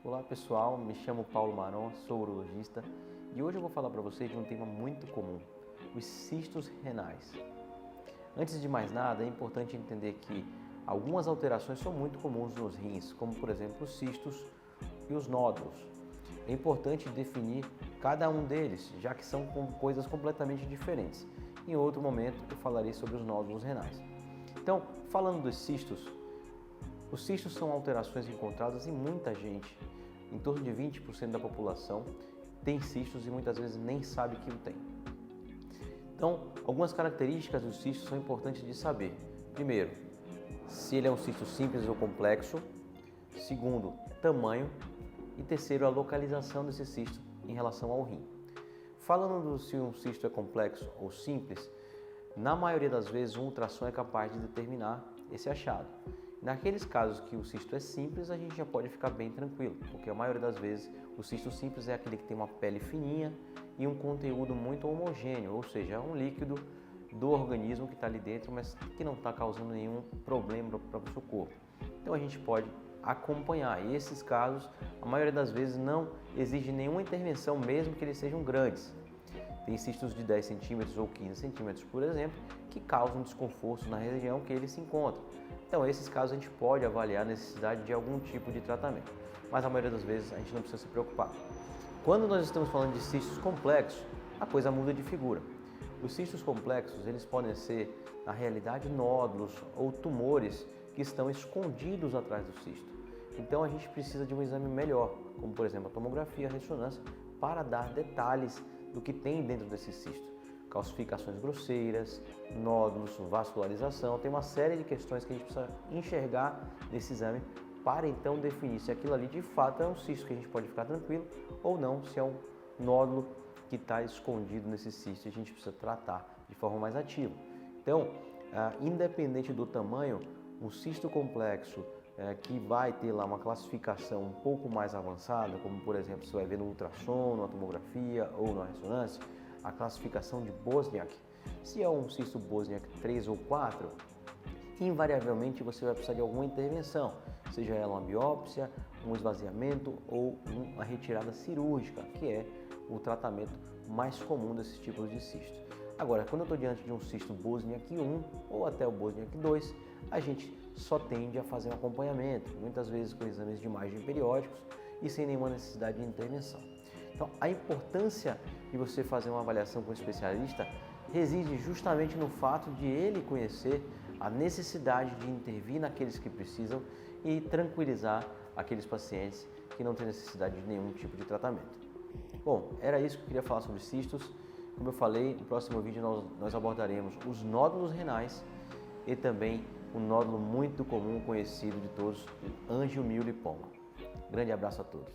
Olá pessoal, me chamo Paulo Maron, sou urologista e hoje eu vou falar para vocês de um tema muito comum, os cistos renais. Antes de mais nada, é importante entender que algumas alterações são muito comuns nos rins, como por exemplo os cistos e os nódulos. É importante definir cada um deles, já que são coisas completamente diferentes. Em outro momento eu falarei sobre os nódulos renais. Então, falando dos cistos, os cistos são alterações encontradas em muita gente. Em torno de 20% da população tem cistos e muitas vezes nem sabe que o tem. Então, algumas características dos cistos são importantes de saber. Primeiro, se ele é um cisto simples ou complexo. Segundo, tamanho. E terceiro, a localização desse cisto em relação ao rim. Falando se um cisto é complexo ou simples, na maioria das vezes um ultrassom é capaz de determinar esse achado. Naqueles casos que o cisto é simples, a gente já pode ficar bem tranquilo, porque a maioria das vezes o cisto simples é aquele que tem uma pele fininha e um conteúdo muito homogêneo, ou seja, é um líquido do organismo que está ali dentro, mas que não está causando nenhum problema para o seu corpo. Então a gente pode acompanhar, e esses casos, a maioria das vezes não exige nenhuma intervenção, mesmo que eles sejam grandes. Tem cistos de 10 centímetros ou 15 centímetros, por exemplo, que causam desconforto na região que ele se encontra. Então, esses casos a gente pode avaliar a necessidade de algum tipo de tratamento, mas a maioria das vezes a gente não precisa se preocupar. Quando nós estamos falando de cistos complexos, a coisa muda de figura. Os cistos complexos, eles podem ser, na realidade, nódulos ou tumores que estão escondidos atrás do cisto. Então, a gente precisa de um exame melhor, como por exemplo a tomografia, a ressonância, para dar detalhes do que tem dentro desse cisto. Calcificações grosseiras, nódulos, vascularização, tem uma série de questões que a gente precisa enxergar nesse exame para então definir se aquilo ali de fato é um cisto que a gente pode ficar tranquilo ou não, se é um nódulo que está escondido nesse cisto e a gente precisa tratar de forma mais ativa. Então, independente do tamanho, um cisto complexo que vai ter lá uma classificação um pouco mais avançada, como por exemplo você vai ver no ultrassom, na tomografia ou na ressonância, a classificação de Bosniak. Se é um cisto Bosniak 3 ou 4, invariavelmente você vai precisar de alguma intervenção, seja ela uma biópsia, um esvaziamento ou uma retirada cirúrgica, que é o tratamento mais comum desses tipos de cisto. Agora, quando eu estou diante de um cisto Bosniak 1 ou até o Bosniak 2, a gente só tende a fazer um acompanhamento, muitas vezes com exames de imagem periódicos e sem nenhuma necessidade de intervenção. Então, a importância de você fazer uma avaliação com um especialista reside justamente no fato de ele conhecer a necessidade de intervir naqueles que precisam e tranquilizar aqueles pacientes que não têm necessidade de nenhum tipo de tratamento. Bom, era isso que eu queria falar sobre cistos. Como eu falei, no próximo vídeo nós abordaremos os nódulos renais e também um nódulo muito comum, conhecido de todos, o angiomiolipoma. Grande abraço a todos.